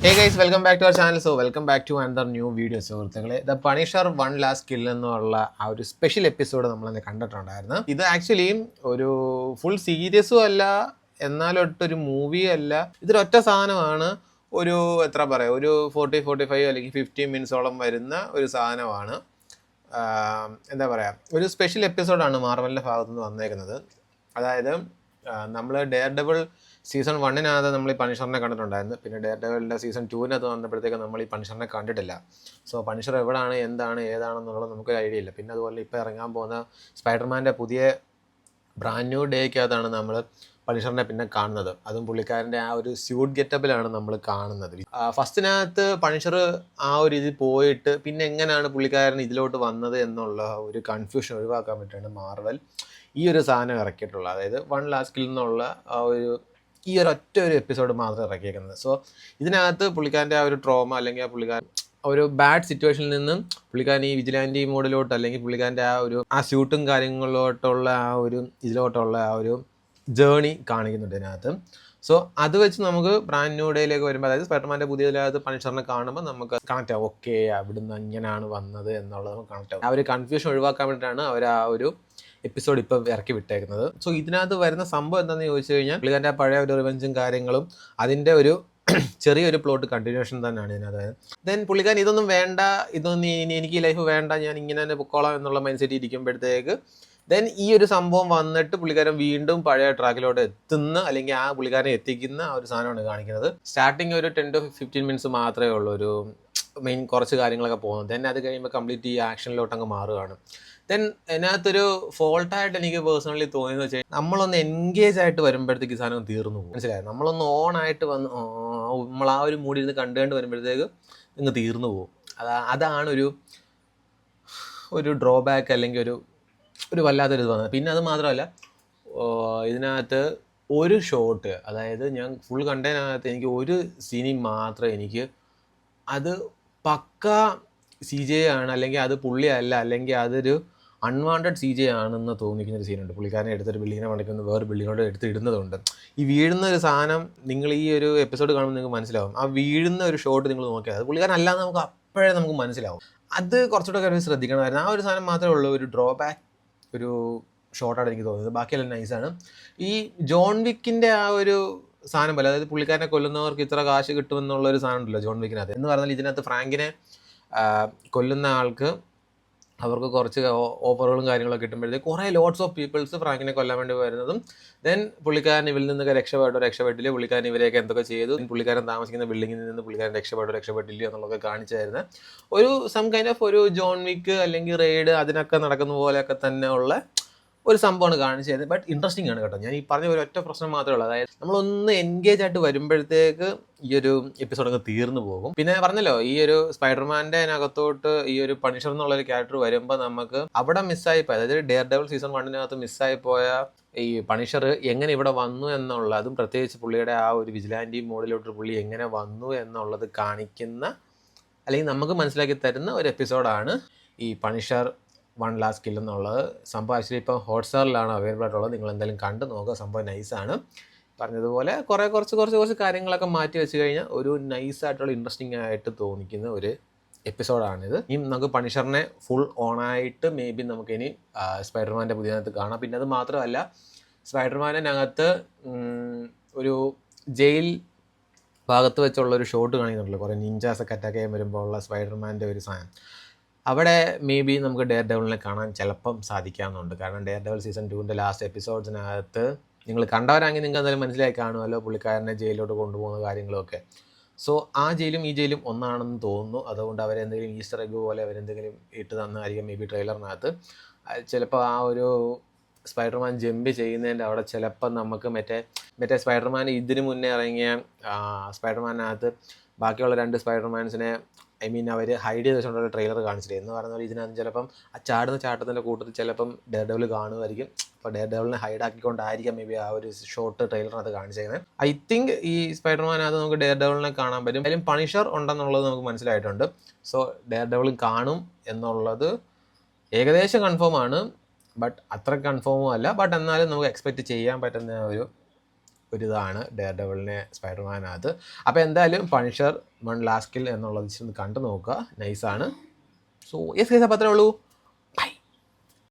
Hey guys, welcome back to our channel. So welcome back to another new video. സുഹൃത്തുക്കളെ the punisher one last kill എന്നുള്ള ആ ഒരു special episode നമ്മളന്ന് കണ്ടിട്ടുണ്ടായിരുന്നു. ഇത് ആക്ച്വലി ഒരു ഫുൾ സീരീസും അല്ല, എന്നാലൊട്ടൊരു മൂവിയും അല്ല. ഇതൊരൊറ്റ സാധനമാണ്. ഒരു എത്ര പറയാം, ഒരു 40-45 അല്ലെങ്കിൽ 50 മിനിറ്റ്സോളം വരുന്ന ഒരു സാധനമാണ്. എന്താ പറയുക, ഒരു സ്പെഷ്യൽ എപ്പിസോഡാണ് മാർവലിൻ്റെ ഭാഗത്തുനിന്ന് വന്നേക്കുന്നത്. അതായത് നമ്മൾ ഡെയർ ഡെവിൾ സീസൺ 1 നമ്മൾ ഈ പണിഷറിനെ കണ്ടിട്ടുണ്ടായിരുന്നു. പിന്നെ ഡെയർ ഡെവിളിൻ്റെ സീസൺ 2 വന്നപ്പോഴത്തേക്ക് നമ്മൾ ഈ പണിഷറിനെ കണ്ടിട്ടില്ല. സോ പണിഷർ എവിടെയാണ്, എന്താണ്, ഏതാണെന്നുള്ളത് നമുക്കൊരു ഐഡിയ ഇല്ല. പിന്നെ അതുപോലെ ഇപ്പോൾ ഇറങ്ങാൻ പോകുന്ന സ്പൈഡർമാൻ്റെ പുതിയ ബ്രാൻഡ് ന്യൂ ഡേക്കകത്താണ് നമ്മൾ പണിഷറിനെ പിന്നെ കാണുന്നത്. അതും പുള്ളിക്കാരൻ്റെ ആ ഒരു സ്യൂട്ട് ഗെറ്റപ്പിലാണ് നമ്മൾ കാണുന്നത്. ഫസ്റ്റിനകത്ത് പണിഷർ ആ ഒരു ഇത് പോയിട്ട് പിന്നെ എങ്ങനെയാണ് പുള്ളിക്കാരൻ ഇതിലോട്ട് വന്നത് എന്നുള്ള ഒരു കൺഫ്യൂഷൻ ഒഴിവാക്കാൻ വേണ്ടിയിട്ടാണ് മാർവൽ ഈ ഒരു സാധനം ഇറക്കിയിട്ടുള്ളത്. അതായത് വൺ ലാസ്റ്റ് കിൽ എന്നുള്ള ആ ഈ ഒരു ഒറ്റ ഒരു എപ്പിസോഡ് മാത്രം ഇറക്കിയേക്കുന്നത്. സോ ഇതിനകത്ത് പുള്ളിക്കാരൻ്റെ ആ ഒരു ട്രോമ അല്ലെങ്കിൽ ആ പുള്ളിക്കാരൻ ഒരു ബാഡ് സിറ്റുവേഷനിൽ നിന്നും പുള്ളിക്കാരൻ ഈ വിജിലാൻറ്റി മോഡിലോട്ട് അല്ലെങ്കിൽ പുള്ളിക്കാരൻ്റെ ആ സ്യൂട്ടും കാര്യങ്ങളിലോട്ടുള്ള ആ ഒരു ജേണി കാണിക്കുന്നുണ്ട് ഇതിനകത്ത്. സോ അത് വെച്ച് നമുക്ക് ബ്രാൻഡ് ന്യൂ ഡേയിലേക്ക് വരുമ്പോൾ, അതായത് സ്പൈഡർമാൻ്റെ പുതിയതിനകത്ത് പണിഷറിനെ കാണുമ്പോൾ നമുക്ക് കണക്റ്റ് ആവും. ഓക്കെ, അവിടുന്ന് ഇങ്ങനെയാണ് വന്നത് എന്നുള്ളത് നമുക്ക് കണക്റ്റ് ആവും. ആ ഒരു കൺഫ്യൂഷൻ ഒഴിവാക്കാൻ വേണ്ടിയിട്ടാണ് അവർ ആ ഒരു എപ്പിസോഡ് ഇപ്പോൾ ഇറക്കി വിട്ടേക്കുന്നത്. സോ ഇതിനകത്ത് വരുന്ന സംഭവം എന്താണെന്ന് ചോദിച്ചു കഴിഞ്ഞാൽ, പുള്ളിക്കാരൻ്റെ പഴയ ഒരു റിവെഞ്ചും കാര്യങ്ങളും അതിൻ്റെ ഒരു ചെറിയൊരു പ്ലോട്ട് കണ്ടിന്യൂഷൻ തന്നെയാണ് ഇതിനകത്ത്. ദെൻ പുള്ളിക്കാരൻ ഇതൊന്നും വേണ്ട, ഇതൊന്നും എനിക്ക് ഈ ലൈഫ് വേണ്ട, ഞാൻ ഇങ്ങനെ തന്നെ പൊക്കോളാം എന്നുള്ള മൈൻഡ് സെറ്റ് ഇരിക്കുമ്പോഴത്തേക്ക് ദെൻ ഈ ഒരു സംഭവം വന്നിട്ട് പുള്ളിക്കാരൻ വീണ്ടും പഴയ ട്രാക്കിലോട്ട് എത്തുന്ന, അല്ലെങ്കിൽ ആ പുള്ളിക്കാരനെ എത്തിക്കുന്ന ആ ഒരു സാധനമാണ് കാണിക്കുന്നത്. സ്റ്റാർട്ടിങ് ഒരു 10-15 മിനിറ്റ്സ് മാത്രമേ ഉള്ളൂ ഒരു മെയിൻ കുറച്ച് കാര്യങ്ങളൊക്കെ പോകുന്നത്. ദെൻ അത് കഴിയുമ്പോൾ കംപ്ലീറ്റ് ഈ ആക്ഷനിലോട്ട് അങ്ങ് മാറുകയാണ്. ദെൻ അതിനകത്തൊരു ഫോൾട്ടായിട്ട് എനിക്ക് പേഴ്സണലി തോന്നിയെന്ന് വെച്ചാൽ, നമ്മളൊന്ന് എൻഗേജ് ആയിട്ട് വരുമ്പോഴത്തേക്ക് ഈ സാധനം തീർന്നു പോകും. മനസ്സിലായത്? നമ്മളൊന്ന് ഓൺ ആയിട്ട് വന്ന് നമ്മൾ ആ ഒരു മൂഡിൽ നിന്ന് കണ്ടുകൊണ്ട് വരുമ്പോഴത്തേക്ക് ഇങ്ങ് തീർന്നു പോകും. അതാണ് ഒരു ഡ്രോബാക്ക് അല്ലെങ്കിൽ ഒരു വല്ലാത്തൊരു ഇത് വന്നത്. പിന്നെ അത് മാത്രമല്ല, ഇതിനകത്ത് ഒരു ഷോട്ട്, അതായത് ഞാൻ ഫുൾ കണ്ടതിനകത്ത് എനിക്ക് ഒരു സീനി മാത്രമേ എനിക്ക് അത് പക്ക CJ ആണ്, അല്ലെങ്കിൽ അത് പുള്ളിയല്ല, അല്ലെങ്കിൽ അതൊരു അൺവാണ്ടഡ് CJ ആണെന്ന് തോന്നിക്കുന്നൊരു സീനുണ്ട്. പുള്ളിക്കാരനെ എടുത്തൊരു ബിൽഡിങ്ങിനെ മണിക്കുന്ന വേറെ ബിൽഡിങ്ങിനോട് എടുത്ത് ഇടുന്നതുണ്ട്. ഈ വീഴുന്ന ഒരു സാധനം നിങ്ങൾ ഈ ഒരു എപ്പിസോഡ് കാണുമ്പോൾ നിങ്ങൾക്ക് മനസ്സിലാവും. ആ വീഴുന്ന ഒരു ഷോട്ട് നിങ്ങൾ നോക്കിയാൽ അത് പുള്ളിക്കാരൻ അല്ലാന്ന് നമുക്ക് അപ്പോഴേ നമുക്ക് മനസ്സിലാവും. അത് കുറച്ചുകൂടെ കാര്യം ശ്രദ്ധിക്കണമായിരുന്നു. ആ ഒരു സാധനം മാത്രമേ ഉള്ളൂ ഒരു ഡ്രോബാക്ക്, ഒരു ഷോർട്ടാണ് എനിക്ക് തോന്നുന്നത്. ബാക്കിയെല്ലാം നൈസാണ്. ഈ ജോൺ വിക്കിൻ്റെ ആ ഒരു സാധനം പോലെ, അതായത് പുള്ളിക്കാരനെ കൊല്ലുന്നവർക്ക് ഇത്ര കാശ് കിട്ടുമെന്നുള്ളൊരു സാധനം ഉണ്ടല്ലോ ജോൺ വിക്കിനകത്ത്. എന്ന് പറഞ്ഞാൽ ഇതിനകത്ത് ഫ്രാങ്കിനെ കൊല്ലുന്ന ആൾക്ക് അവർക്ക് കുറച്ച് ഓഫറുകളും കാര്യങ്ങളൊക്കെ കിട്ടുമ്പോഴത്തേക്ക് കുറേ ലോട്ട്സ് ഓഫ് പീപ്പിൾസ് ഫ്രാങ്കിനെ കൊല്ലാൻ വേണ്ടി വരുന്നതും, ദെൻ പുള്ളിക്കാരൻ ഇവരിൽ നിന്നൊക്കെ രക്ഷപ്പെട്ടില്ല, പുള്ളിക്കാരൻ ഇവരെയൊക്കെ എന്തൊക്കെ ചെയ്തു, പുള്ളിക്കാരൻ താമസിക്കുന്ന ബിൽഡിങ്ങിൽ നിന്ന് പുള്ളിക്കാരൻ രക്ഷപ്പെട്ടില്ല എന്നുള്ളതൊക്കെ കാണിച്ചു തരുന്ന ഒരു സം കൈൻഡ് ഓഫ് ഒരു ജോൺ വിക്ക് അല്ലെങ്കിൽ റെയ്ഡ് അതിനൊക്കെ നടക്കുന്ന പോലെയൊക്കെ തന്നെ ഉള്ള ഒരു സംഭവമാണ് കാണിച്ചു തരുന്നത്. ബട്ട് ഇൻട്രസ്റ്റിംഗ് ആണ് കേട്ടോ. ഞാൻ ഈ പറഞ്ഞ ഒരു ഒറ്റ പ്രശ്നം മാത്രമേ ഉള്ളൂ, അതായത് നമ്മളൊന്ന് എൻഗേജ് ആയിട്ട് വരുമ്പോഴത്തേക്ക് ഈ ഒരു എപ്പിസോഡൊക്കെ തീർന്നു പോകും. പിന്നെ പറഞ്ഞല്ലോ, ഈ ഒരു സ്പൈഡർമാൻ്റെ അതിനകത്തോട്ട് ഈ ഒരു പണിഷർ എന്നുള്ളൊരു ക്യാരക്ടർ വരുമ്പോൾ നമുക്ക് അവിടെ മിസ്സായിപ്പോയി, അതായത് ഡെയർ ഡെവിൾ സീസൺ 1 മിസ്സായി പോയ ഈ പണിഷർ എങ്ങനെ ഇവിടെ വന്നു എന്നുള്ള, അതും പ്രത്യേകിച്ച് പുള്ളിയുടെ ആ ഒരു വിജിലാൻറ്റി മോഡിലോട്ട് പുള്ളി എങ്ങനെ വന്നു എന്നുള്ളത് കാണിക്കുന്ന, അല്ലെങ്കിൽ നമുക്ക് മനസ്സിലാക്കി തരുന്ന ഒരു എപ്പിസോഡാണ് ഈ പണിഷർ വൺ ലാസ്റ്റ് കിൽ എന്നുള്ളത്. സംഭവം ആക്ച്വലി ഇപ്പോൾ ഹോട്ട്സ്റ്റാറിലാണ് അവൈലബിൾ ആയിട്ടുള്ളത്. നിങ്ങൾ എന്തായാലും കണ്ടു നോക്കുക, സംഭവം നൈസാണ്. പറഞ്ഞതുപോലെ കുറച്ച് കാര്യങ്ങളൊക്കെ മാറ്റി വെച്ച് കഴിഞ്ഞാൽ ഒരു നൈസായിട്ടുള്ള ഇൻട്രസ്റ്റിംഗ് ആയിട്ട് തോന്നിക്കുന്ന ഒരു എപ്പിസോഡാണിത്. ഇനി നമുക്ക് പണിഷറിനെ ഫുൾ ഓണായിട്ട് മേ ബി നമുക്കിനി സ്പൈഡർമാൻ്റെ പുതിയതിനകത്ത് കാണാം. പിന്നെ അത് മാത്രമല്ല, സ്പൈഡർമാനകത്ത് ഒരു ജയിൽ ഭാഗത്ത് വെച്ചുള്ളൊരു ഷോട്ട് കാണിക്കുന്നുണ്ടല്ലോ, കുറേ നിഞ്ചാസൊക്കെ അറ്റാക്ക് ചെയ്യാൻ വരുമ്പോൾ ഉള്ള സ്പൈഡർമാൻ്റെ ഒരു സാധനം. അവിടെ മേ ബി നമുക്ക് ഡെയർ ഡെവിളിനെ കാണാൻ ചിലപ്പം സാധിക്കാമെന്നുണ്ട്. കാരണം ഡെയർ ഡെവിൾ സീസൺ 2 ലാസ്റ്റ് എപ്പിസോഡ്സിനകത്ത് നിങ്ങൾ കണ്ടവരാണെങ്കിൽ നിങ്ങൾക്ക് എന്തായാലും മനസ്സിലായി കാണുമല്ലോ പുള്ളിക്കാരനെ ജയിലിലോട്ട് കൊണ്ടുപോകുന്ന കാര്യങ്ങളൊക്കെ. സോ ആ ജയിലും ഈ ജയിലും ഒന്നാണെന്ന് തോന്നുന്നു. അതുകൊണ്ട് അവരെന്തെങ്കിലും ഈസ്റ്റർ എഗ് പോലെ അവരെന്തെങ്കിലും ഇട്ട് തന്നായിരിക്കും മേ ബി ട്രെയിലറിനകത്ത്. ചിലപ്പോൾ ആ ഒരു സ്പൈഡർമാൻ ജമ്പ് ചെയ്യുന്നതിൻ്റെ അവിടെ ചിലപ്പം നമുക്ക് മറ്റേ സ്പൈഡർമാൻ ഇതിന് മുന്നേ ഇറങ്ങിയ സ്പൈഡർമാനകത്ത് ബാക്കിയുള്ള 2 സ്പൈഡർമാൻസിനെ അവർ ഹൈഡ് ചെയ്ത് വെച്ചുകൊണ്ടുള്ള ട്രെയിലർ കാണിച്ചിട്ട്, എന്ന് പറഞ്ഞാൽ ഇതിനകത്ത് ചിലപ്പം ആ ചാട്ടത്തിൻ്റെ കൂട്ടത്തിൽ ചിലപ്പം ഡെയർ ഡെവിൾ കാണുമായിരിക്കും. അപ്പോൾ ഡെയർ ഡെവിളിനെ ഹൈഡ് ആക്കിക്കൊണ്ടായിരിക്കാം മേ ബി ആ ഒരു ഷോർട്ട് ട്രെയിലറിനകത്ത് കാണിച്ചേക്കുന്നത്. ഐ തിങ്ക് ഈ സ്പൈഡർമാനകത്ത് നമുക്ക് ഡെയർ ഡെവിളിനെ കാണാൻ പറ്റും. അതിലും പണിഷർ ഉണ്ടെന്നുള്ളത് നമുക്ക് മനസ്സിലായിട്ടുണ്ട്. സോ ഡെയർ ഡെവിളും കാണും എന്നുള്ളത് ഏകദേശം കൺഫേം ആണ്. ബട്ട് അത്ര കൺഫേമും അല്ല. ബട്ട് എന്നാലും നമുക്ക് എക്സ്പെക്റ്റ് ചെയ്യാൻ പറ്റുന്ന ഒരു ഒരിതാണ് ഡെയർ ഡെവലിനെ സ്പൈഡർമാനകത്ത്. അപ്പോൾ എന്തായാലും പണിഷർ 1 ലാസ്റ്റ് കിൽ എന്നുള്ളത് കണ്ടു നോക്കുക, നൈസാണ്. സോ യെസ് ഗൈസ്, അപ്പോൾ അത്രേ ഉള്ളൂ.